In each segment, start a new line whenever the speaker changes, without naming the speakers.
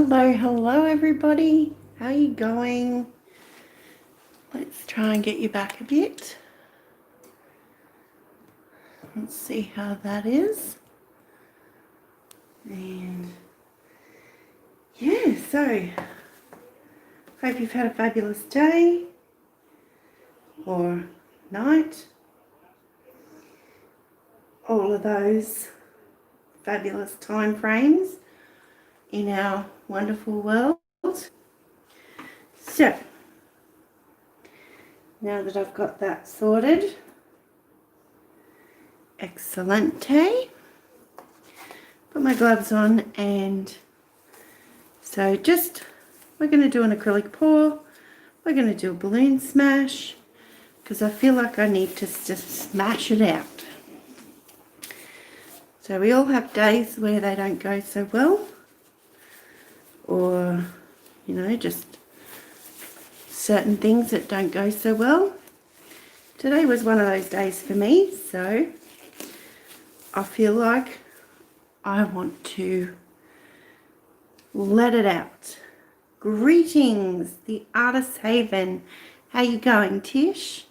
Hello everybody. How you going? Let's try and get you back a bit. Let's see how that is. And yeah, so hope you've had a fabulous day or night. All of those fabulous time frames in our wonderful world. So now that I've got that sorted, excellente. Put my gloves on, and so we're going to do an acrylic pour. We're going to do a balloon smash because I feel like I need to just smash it out. So we all have days where they don't go so well, or just certain things that don't go so well. Today was one of those days for me, so I feel like I want to let it out. Greetings, the Artist's Haven. How you going, Tish?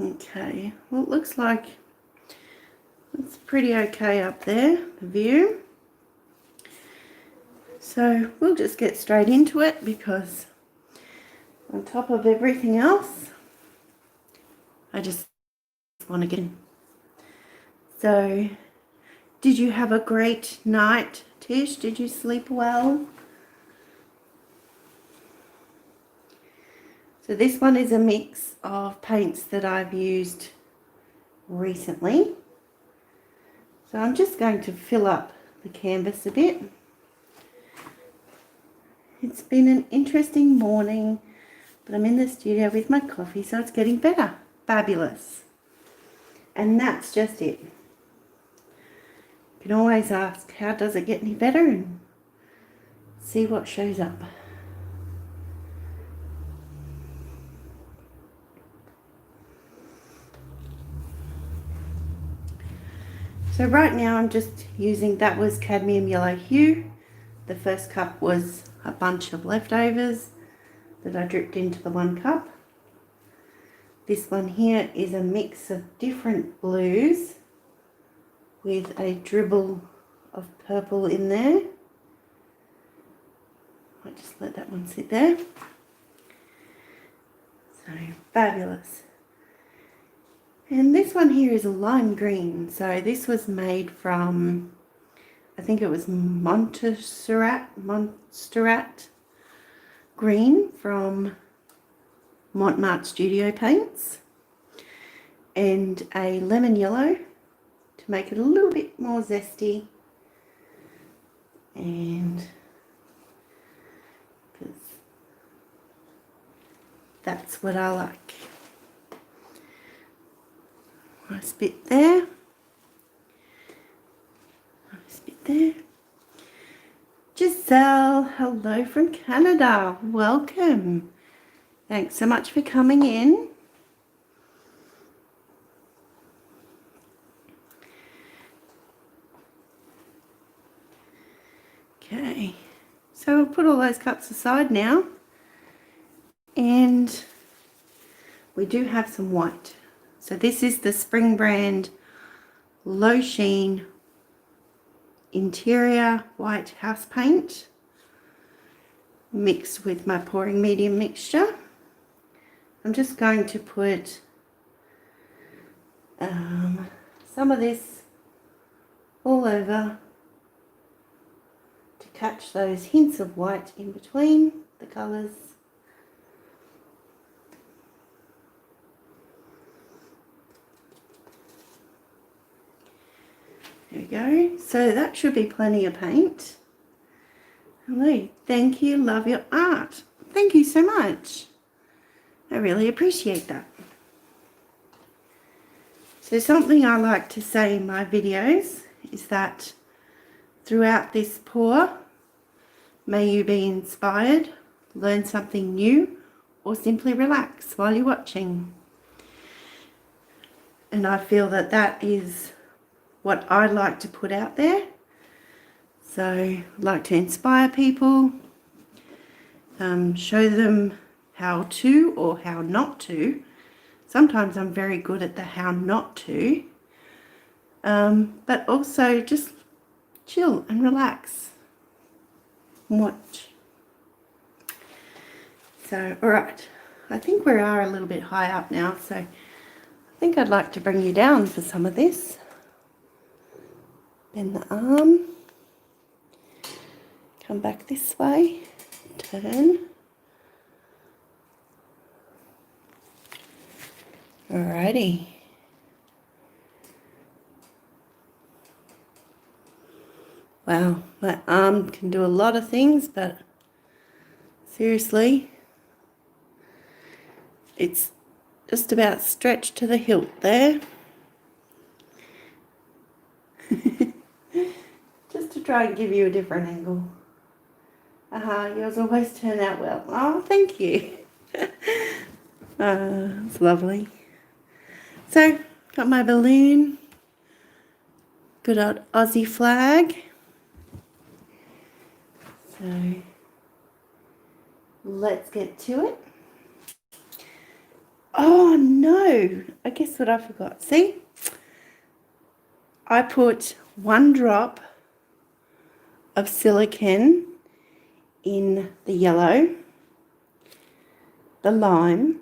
Okay, well, it looks like it's pretty okay up there, the view. So we'll just get straight into it because on top of everything else, I just want to get in. So, did you have a great night, Tish? Did you sleep well? So this one is a mix of paints that I've used recently. So I'm just going to fill up the canvas a bit. It's been an interesting morning, but I'm in the studio with my coffee, so it's getting better. Fabulous. And that's just it. You can always ask, how does it get any better? And see what shows up. So right now I'm just using, that was cadmium yellow hue. The first cup was a bunch of leftovers that I dripped into the one cup. This one here is a mix of different blues with a dribble of purple in there. I'll just let that one sit there. So fabulous. And this one here is a lime green. So this was made from, I think it was Montserrat green from Montmartre Studio Paints, and a lemon yellow to make it a little bit more zesty, and because that's what I like. Nice bit there. Nice bit there. Giselle, hello from Canada. Welcome. Thanks so much for coming in. Okay, so we'll put all those cups aside now. And we do have some white. So this is the Spring brand Low Sheen Interior White House Paint mixed with my pouring medium mixture. I'm just going to put some of this all over to catch those hints of white in between the colours. There we go. So that should be plenty of paint. Hello. Thank you. Love your art. Thank you so much. I really appreciate that. So something I like to say in my videos is that throughout this pour, may you be inspired, learn something new, or simply relax while you're watching. And I feel that that is what I like to put out there. So I like to inspire people, show them how to or how not to. Sometimes I'm very good at the how not to, but also just chill and relax and watch. So, all right, I think we are a little bit high up now, so I think I'd like to bring you down for some of this. Bend the arm, come back this way, turn. Alrighty. Wow, my arm can do a lot of things, but seriously, it's just about stretched to the hilt there. Just to try and give you a different angle. Yours always turn out well. Oh, thank you. It's lovely. So, got my balloon. Good old Aussie flag. So, let's get to it. Oh no, I guess what I forgot. See? I put 1 drop of silicone in the yellow, the lime,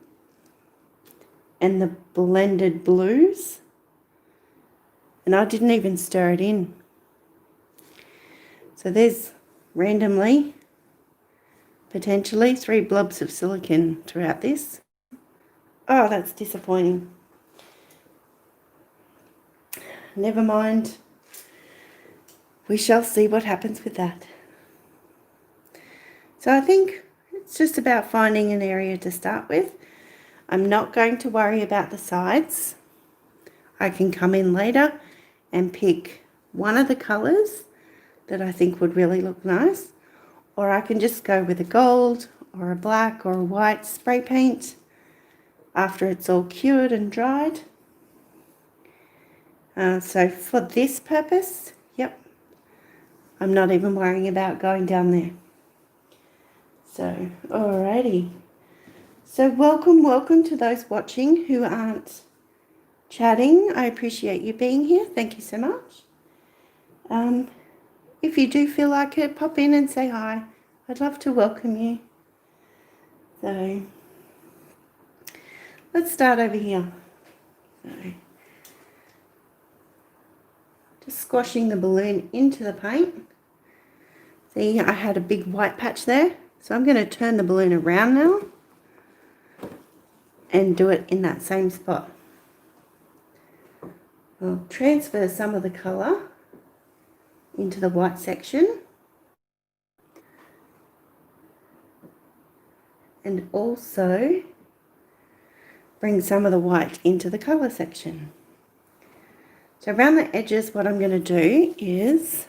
and the blended blues, and I didn't even stir it in. So there's randomly, potentially 3 blobs of silicone throughout this. Oh, that's disappointing. Never mind. We shall see what happens with that. So I think it's just about finding an area to start with. I'm not going to worry about the sides. I can come in later and pick one of the colours that I think would really look nice, or I can just go with a gold or a black or a white spray paint after it's all cured and dried. So for this purpose, yep, I'm not even worrying about going down there. So, alrighty. So welcome to those watching who aren't chatting. I appreciate you being here. Thank you so much. If you do feel like it, pop in and say hi. I'd love to welcome you. So, let's start over here. So, just squashing the balloon into the paint. See, I had a big white patch there. So I'm going to turn the balloon around now and do it in that same spot. I'll transfer some of the colour into the white section and also bring some of the white into the colour section. So around the edges, what I'm going to do is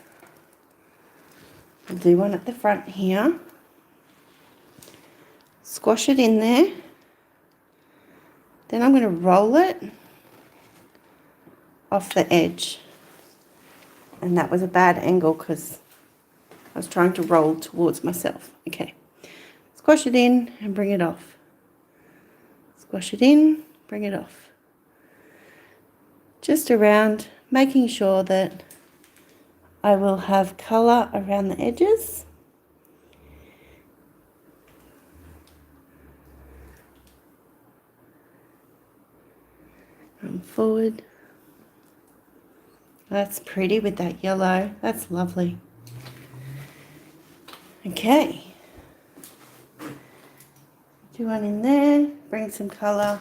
I'll do one at the front here, squash it in there, then I'm going to roll it off the edge. And that was a bad angle because I was trying to roll towards myself. Okay, squash it in and bring it off. Squash it in, bring it off. Just around, making sure that I will have colour around the edges. Come forward. That's pretty with that yellow. That's lovely. Okay. Do one in there. Bring some colour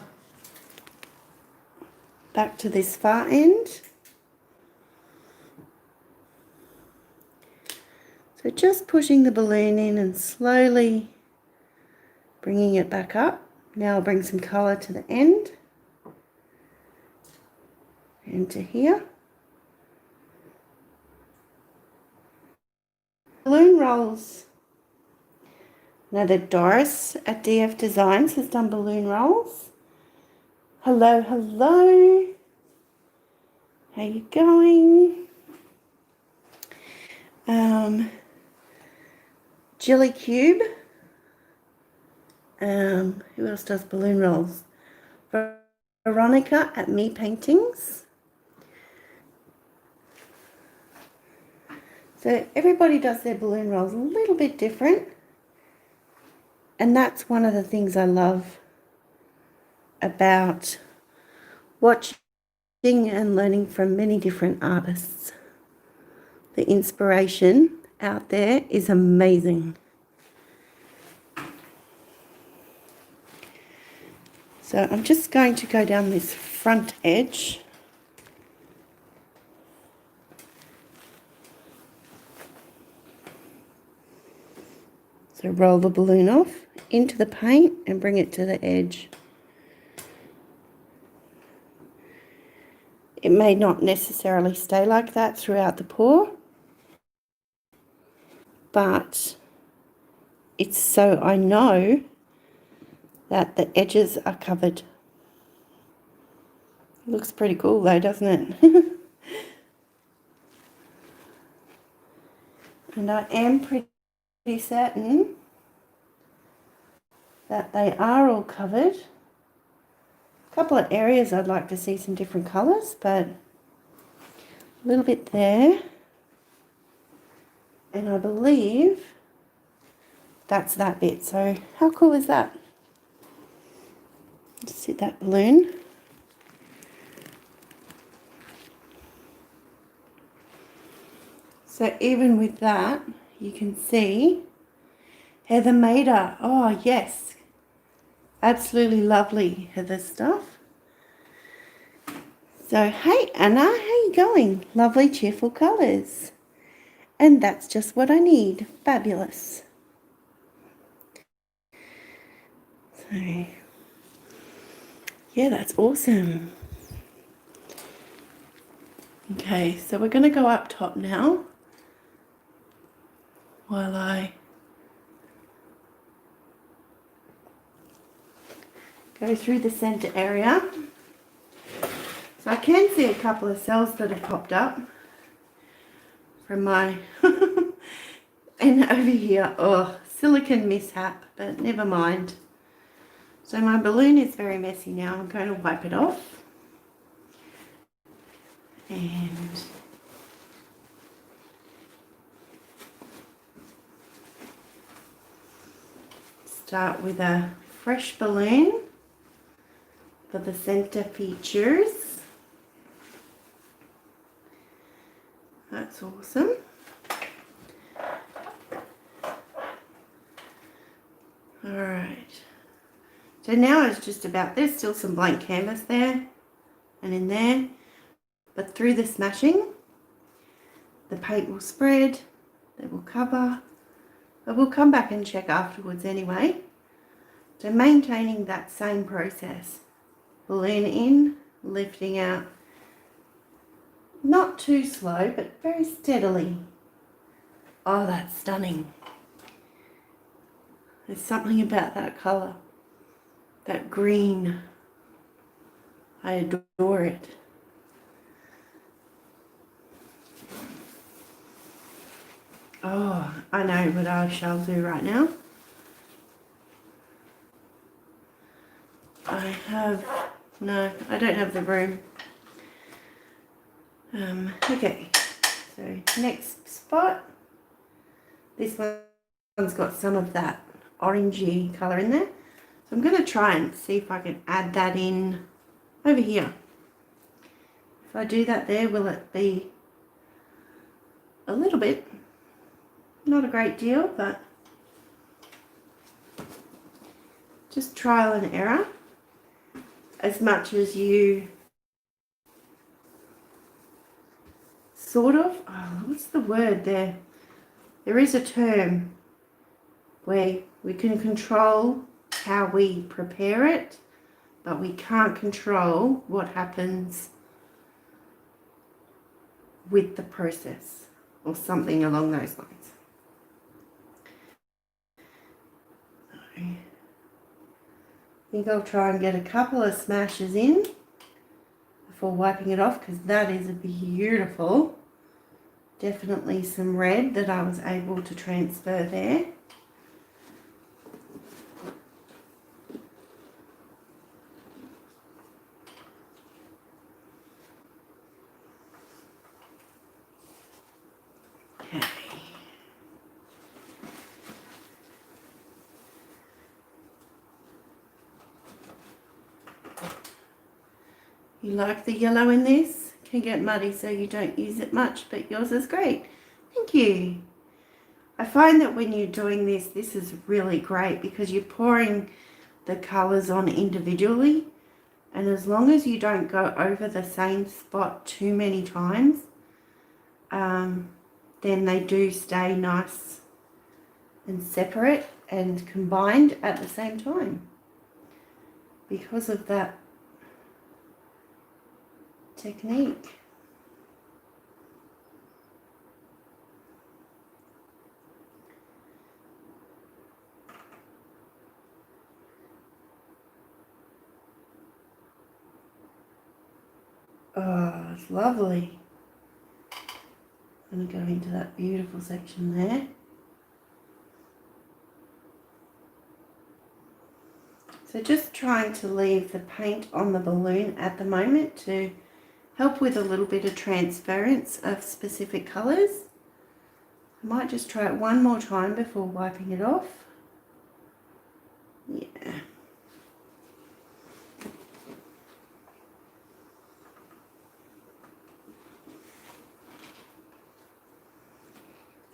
back to this far end. So just pushing the balloon in and slowly bringing it back up. Now I'll bring some colour to the end and to here. Balloon rolls Now that Doris at DF Designs has done balloon rolls. Hello, hello. How you going? Jilly Cube. Who else does balloon rolls? Veronica at Me Paintings. So everybody does their balloon rolls a little bit different. And that's one of the things I love about watching and learning from many different artists. The inspiration out there is amazing. So I'm just going to go down this front edge. So roll the balloon off into the paint and bring it to the edge. It may not necessarily stay like that throughout the pour, but it's so I know that the edges are covered. Looks pretty cool though, doesn't it? And I am pretty certain that they are all covered. A couple of areas I'd like to see some different colours, but a little bit there. And I believe that's that bit. So how cool is that? Just sit that balloon. So even with that, you can see Heather Maida. Oh yes, absolutely lovely Heather stuff. So hey Anna, how you going? Lovely cheerful colours. And that's just what I need. Fabulous. So yeah, that's awesome. Okay, so we're going to go up top now while I go through the centre area. So I can see a couple of cells that have popped up from my and over here, oh, silicone mishap, but never mind. So my balloon is very messy now. I'm going to wipe it off and start with a fresh balloon for the center features. That's awesome. Alright, so now it's just about, there's still some blank canvas there and in there, but through the smashing, the paint will spread, it will cover, but we'll come back and check afterwards anyway. So maintaining that same process, balloon in, lifting out, not too slow, but very steadily. Oh, that's stunning. There's something about that colour, that green. I adore it. Oh, I know what I shall do right now. No, I don't have the room. Okay, so next spot. This one's got some of that orangey colour in there. So I'm going to try and see if I can add that in over here. If I do that there, will it be a little bit? Not a great deal, but just trial and error as much as you sort of, oh, what's the word there? There is a term where we can control how we prepare it, but we can't control what happens with the process or something along those lines. I think I'll try and get a couple of smashes in before wiping it off, because that is a beautiful, definitely some red that I was able to transfer there. Okay. You like the yellow in this? Can get muddy so you don't use it much, but yours is great. Thank you. I find that when you're doing this, this is really great because you're pouring the colours on individually, and as long as you don't go over the same spot too many times, then they do stay nice and separate and combined at the same time because of that technique. Oh, it's lovely. I'm going to go into that beautiful section there. So just trying to leave the paint on the balloon at the moment to help with a little bit of transference of specific colours. I might just try it one more time before wiping it off. Yeah.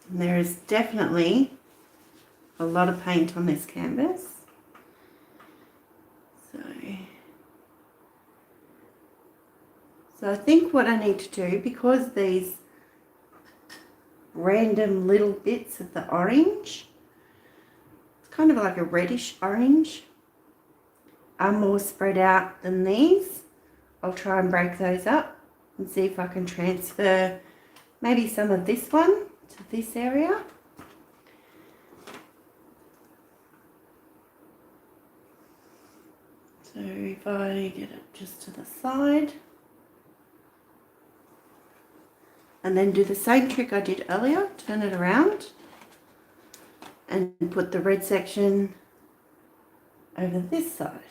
And there is definitely a lot of paint on this canvas. So I think what I need to do, because these random little bits of the orange, it's kind of like a reddish orange, are more spread out than these. I'll try and break those up and see if I can transfer maybe some of this one to this area. So if I get it just to the side, and then do the same trick I did earlier, turn it around and put the red section over this side.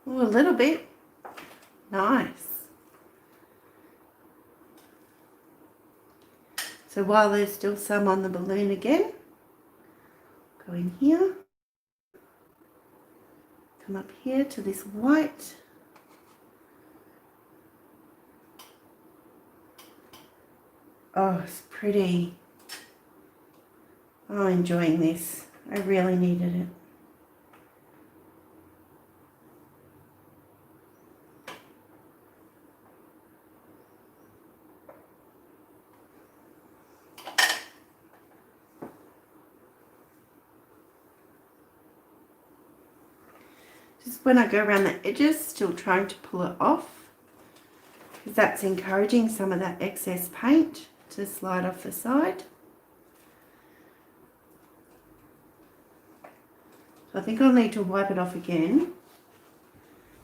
Oh, a little bit. Nice. So while there's still some on the balloon again, go in here, come up here to this white. Oh, it's pretty. I'm enjoying this. I really needed it. Just when I go around the edges, still trying to pull it off, because that's encouraging some of that excess paint to slide off the side. So I think I'll need to wipe it off again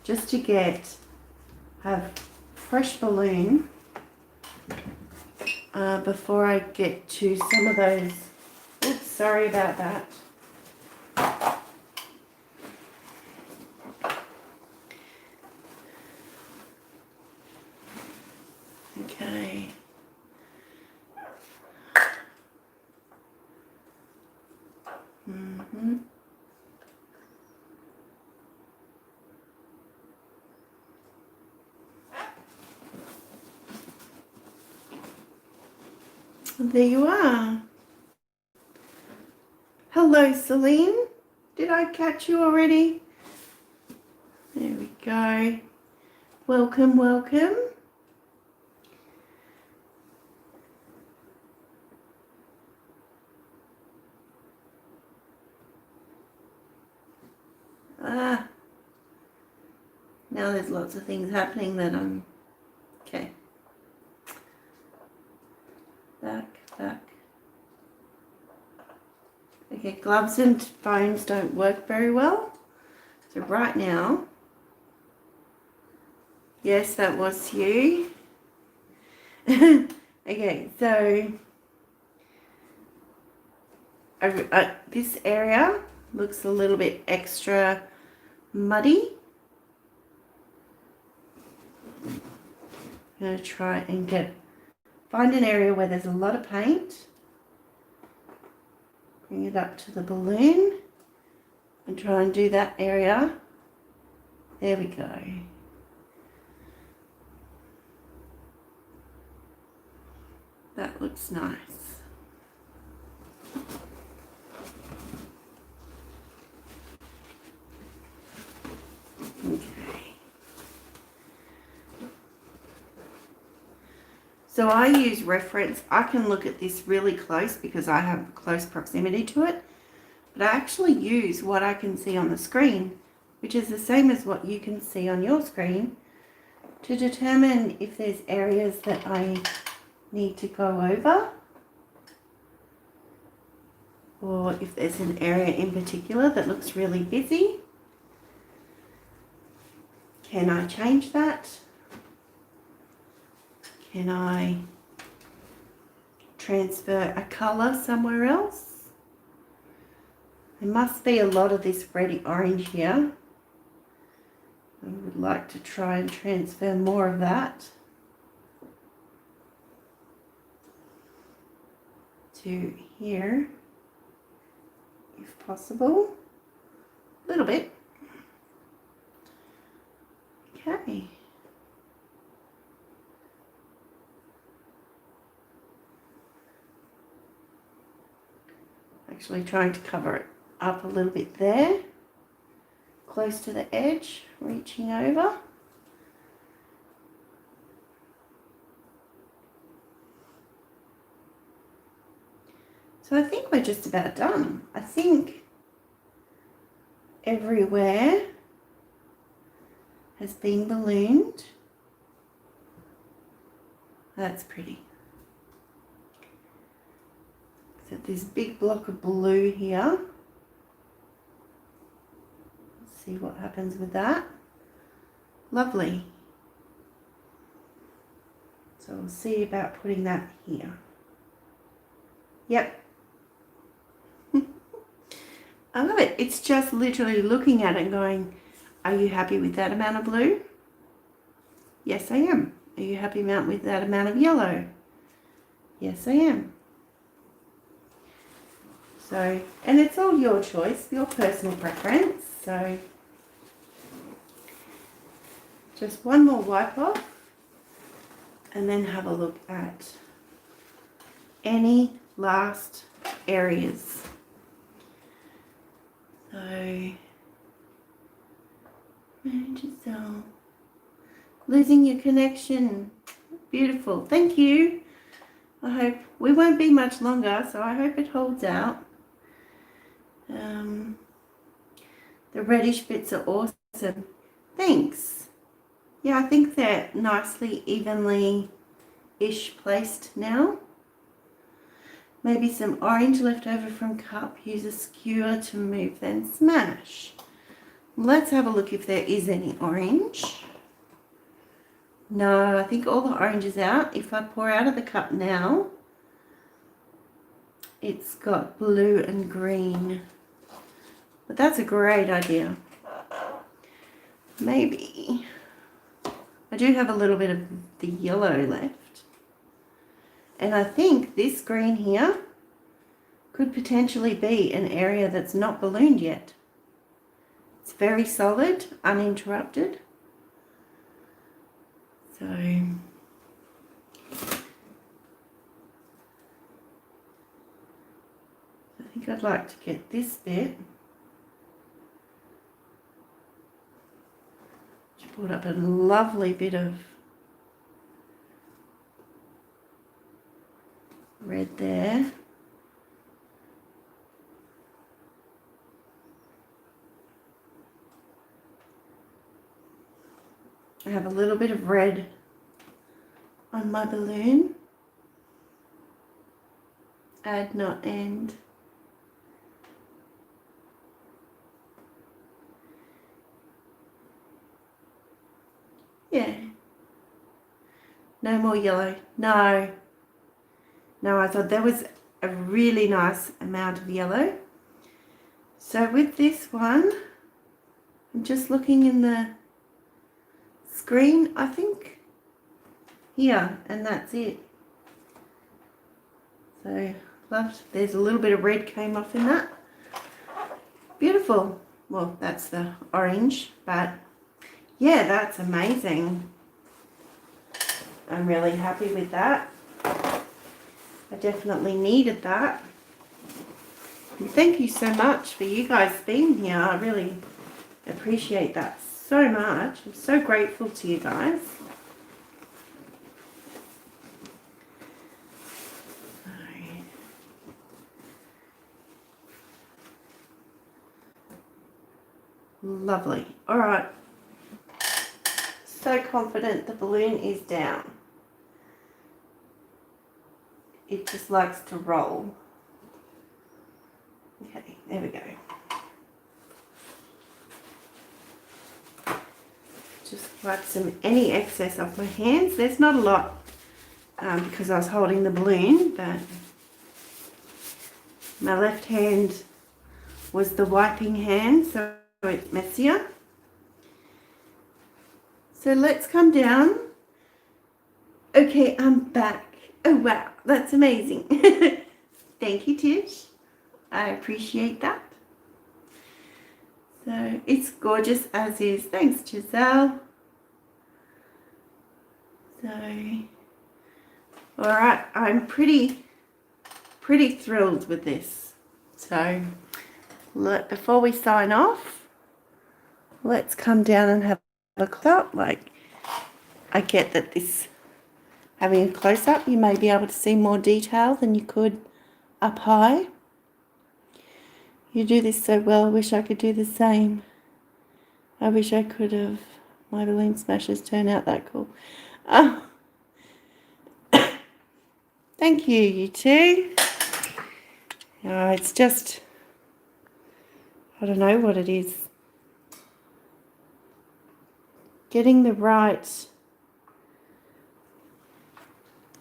just to have fresh balloon before I get to some of those. Oops, sorry about that. Okay. There you are. Hello, Celine. Did I catch you already? There we go. Welcome, welcome. Now there's lots of things happening that I'm... Okay. Back. Okay, gloves and phones don't work very well. So right now, yes, that was you. Okay, so this area looks a little bit extra muddy. I'm going to try and find an area where there's a lot of paint. Bring it up to the balloon and try and do that area. There we go. That looks nice. Okay. So I use reference. I can look at this really close because I have close proximity to it. But I actually use what I can see on the screen, which is the same as what you can see on your screen, to determine if there's areas that I need to go over, or if there's an area in particular that looks really busy. Can I change that? Can I transfer a colour somewhere else? There must be a lot of this reddy orange here. I would like to try and transfer more of that to here, if possible. A little bit. Okay. Actually trying to cover it up a little bit there, close to the edge, reaching over. So I think we're just about done. I think everywhere has been ballooned. That's pretty. So this big block of blue here. Let's see what happens with that. Lovely. So we'll see about putting that here. Yep. I love it. It's just literally looking at it and going, are you happy with that amount of blue? Yes, I am. Are you happy with that amount of yellow? Yes, I am. So, and it's all your choice, your personal preference. So, just one more wipe off and then have a look at any last areas. So, Giselle, losing your connection. Beautiful. Thank you. I hope we won't be much longer, so I hope it holds out. The reddish bits are awesome. Thanks. Yeah, I think they're nicely evenly-ish placed now. Maybe some orange left over from cup. Use a skewer to move, then smash. Let's have a look if there is any orange. No, I think all the orange is out. If I pour out of the cup now, it's got blue and green. But that's a great idea. Maybe. I do have a little bit of the yellow left. And I think this green here could potentially be an area that's not ballooned yet. It's very solid, uninterrupted. So I think I'd like to get this bit. Just brought up a lovely bit of red there. I have a little bit of red on my balloon. Add, not end. Yeah. No more yellow. No. No, I thought there was a really nice amount of yellow. So with this one, I'm just looking in the screen, I think. Here, and that's it. So, there's a little bit of red came off in that. Beautiful. Well, that's the orange, but yeah, that's amazing. I'm really happy with that. I definitely needed that. And thank you so much for you guys being here. I really appreciate that so much. I'm so grateful to you guys. Lovely. All right. So confident the balloon is down. It just likes to roll. Okay, there we go. Just wipe any excess off my hands. There's not a lot because I was holding the balloon, but my left hand was the wiping hand, so it's messier. So let's come down. Okay, I'm back. Oh wow, that's amazing. Thank you, Tish. I appreciate that. So it's gorgeous as is. Thanks, Giselle. So, all right, I'm pretty thrilled with this. So, before we sign off, let's come down and have a close-up. Like, I get that this, having a close-up, you may be able to see more detail than you could up high. You do this so well. I wish I could do the same. I wish I could have. My balloon smashers turn out that cool. Oh. Thank you, you two. It's just, I don't know what it is. Getting the right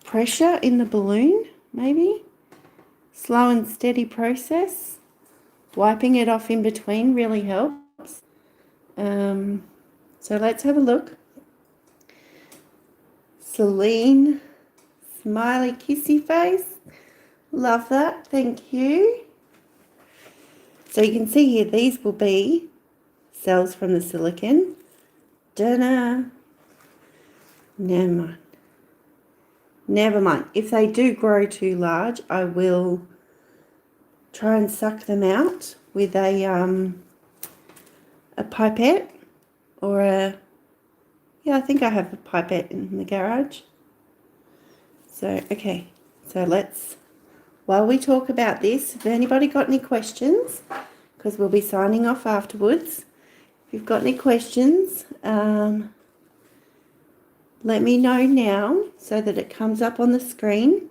pressure in the balloon, maybe. Slow and steady process. Wiping it off in between really helps. So let's have a look. Celine, smiley kissy face. Love that, thank you. So you can see here, these will be cells from the silicon. Never mind. Never mind. If they do grow too large, I will try and suck them out with a pipette or I think I have a pipette in the garage. So, okay. So while we talk about this, if anybody got any questions, because we'll be signing off afterwards, if you've got any questions, let me know now so that it comes up on the screen.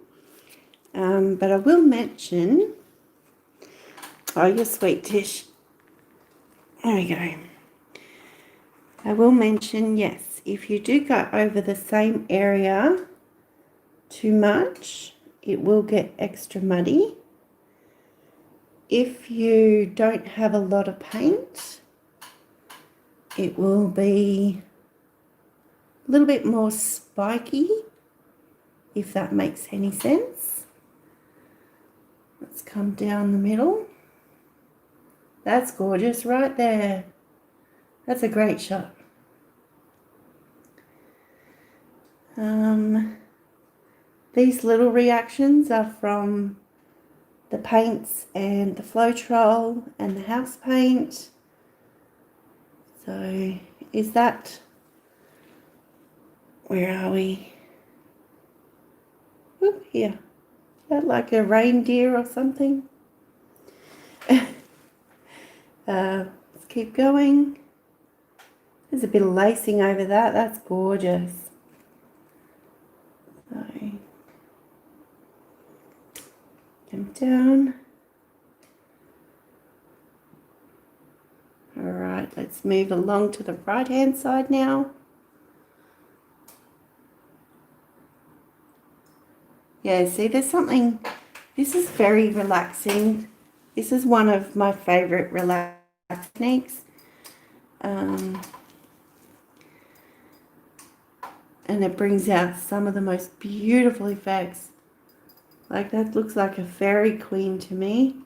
But I will mention, oh, you're sweet, Tish. There we go. I will mention, yes, if you do go over the same area too much, it will get extra muddy. If you don't have a lot of paint, it will be a little bit more spiky, if that makes any sense. Let's come down the middle. That's gorgeous right there. That's a great shot. These little reactions are from the paints and the Floetrol and the house paint. So is that, where are we? Oh, here. Is that like a reindeer or something? Let's keep going. There's a bit of lacing over that. That's gorgeous. So, come down. All right, let's move along to the right-hand side now. Yeah, see, there's something, this is very relaxing. This is one of my favorite relax techniques. And it brings out some of the most beautiful effects. Like that looks like a fairy queen to me.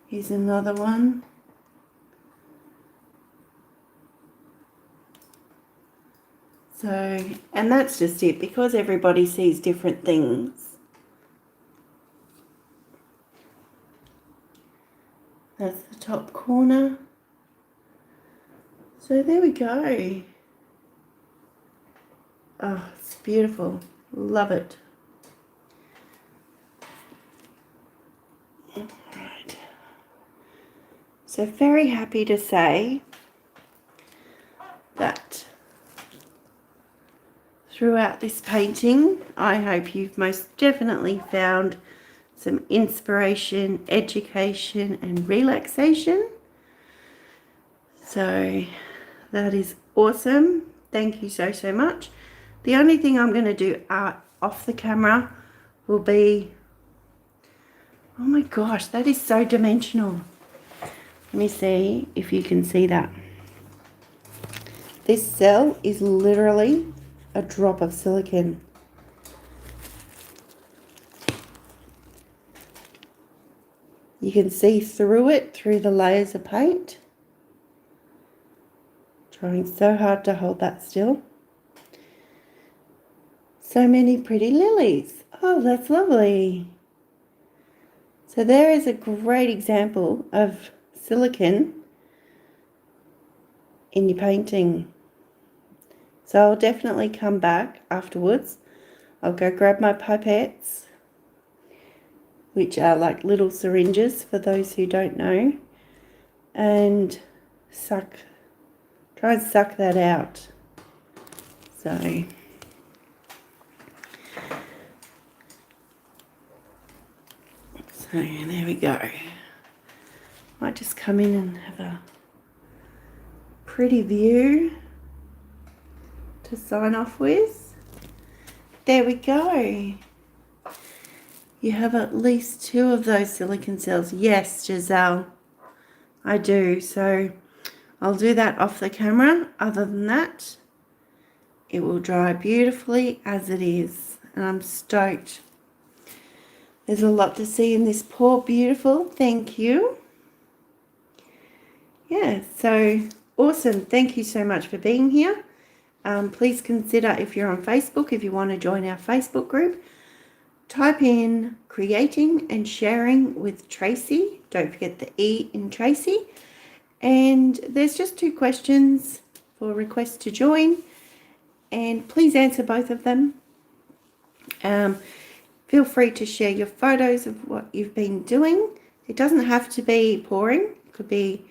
Here's another one. So, and that's just it, because everybody sees different things. That's the top corner. So there we go. Oh, it's beautiful. Love it. All right. So very happy to say that throughout this painting, I hope you've most definitely found some inspiration, education, and relaxation. So that is awesome. Thank you so much. The only thing I'm going to do off the camera will be, oh my gosh, that is so dimensional. Let me see if you can see that. This cell is literally a drop of silicone. You can see through it, through the layers of paint. Trying so hard to hold that still. So many pretty lilies. Oh, that's lovely. So there is a great example of silicone in your painting. So I'll definitely come back afterwards. I'll go grab my pipettes, which are like little syringes for those who don't know, and try and suck that out. So there we go. Might just come in and have a pretty view to sign off with. There we go. You have at least 2 of those silicone cells. Yes, Giselle, I do. So I'll do that off the camera. Other than that, it will dry beautifully as it is. And I'm stoked. There's a lot to see in this pour beautiful. Thank you. Yeah, so awesome. Thank you so much for being here. Please consider, if you're on Facebook, if you want to join our Facebook group, type in creating and sharing with Tracy. Don't forget the E in Tracy. And there's just 2 questions for request to join. And please answer both of them. Feel free to share your photos of what you've been doing. It doesn't have to be pouring. It could be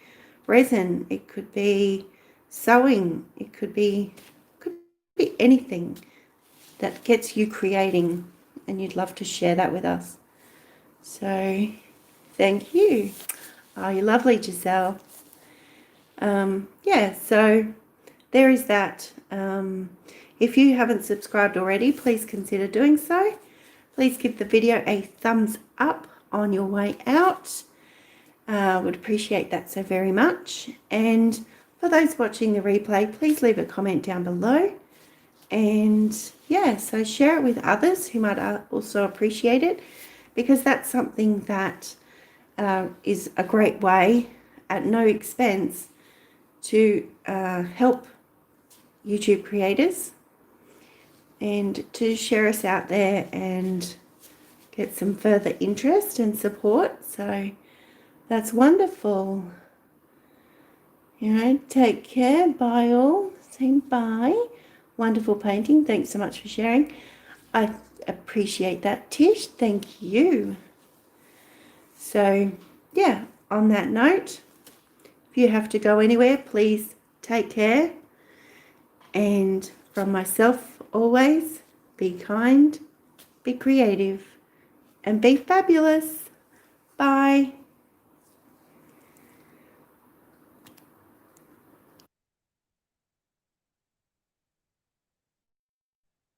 resin. It could be sewing. It could be anything that gets you creating, and you'd love to share that with us. So thank you. Oh, you're lovely, Giselle. Yeah, so there is that. If you haven't subscribed already, please consider doing so. Please give the video a thumbs up on your way out. Would appreciate that so very much. And for those watching the replay, please leave a comment down below. And yeah, so share it with others who might also appreciate it, because that's something that is a great way at no expense to help YouTube creators and to share us out there and get some further interest and support. So that's wonderful. You know, take care. Bye all. Saying bye. Wonderful painting. Thanks so much for sharing. I appreciate that, Tish. Thank you. So yeah, on that note, if you have to go anywhere, please take care. And from myself, always, be kind, be creative, and be fabulous. Bye.